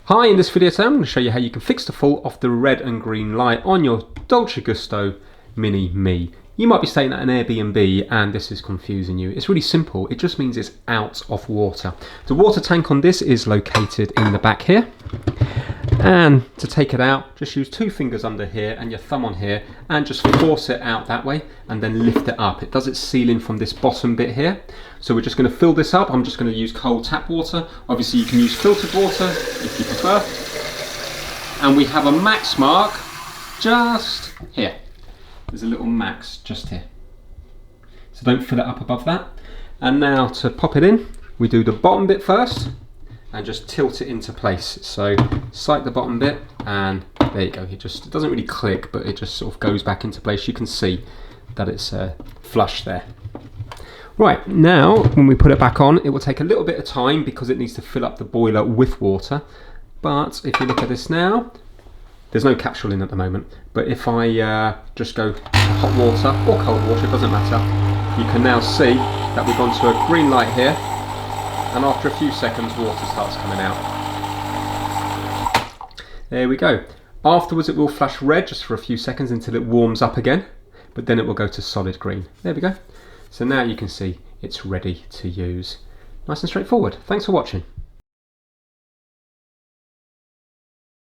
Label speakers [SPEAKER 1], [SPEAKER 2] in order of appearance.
[SPEAKER 1] Hi, in this video today I'm going to show you how you can fix the fault of the red and green light on your Dolce Gusto Mini Me. You might be staying at an Airbnb and this is confusing you. It's really simple, it just means it's out of water. The water tank on this is located in the back here. And to take it out, just use two fingers under here and your thumb on here and just force it out that way and then lift it up. It does its sealing from this bottom bit here. So we're just going to fill this up. I'm just going to use cold tap water. Obviously you can use filtered water if you prefer. And we have a max mark just here. There's a little max just here. So don't fill it up above that. And now to pop it in, we do the bottom bit first and just tilt it into place. So sight the bottom bit and there you go. It doesn't really click, but it just sort of goes back into place. You can see that it's flush there. Right, now when we put it back on, it will take a little bit of time because it needs to fill up the boiler with water. But if you look at this now, there's no capsule in at the moment, but if I just go to hot water or cold water, it doesn't matter, you can now see that we've gone to a green light here, and after a few seconds water starts coming out. There we go. Afterwards it will flash red just for a few seconds until it warms up again, but then it will go to solid green. There we go. So now you can see it's ready to use. Nice and straightforward. Thanks for watching.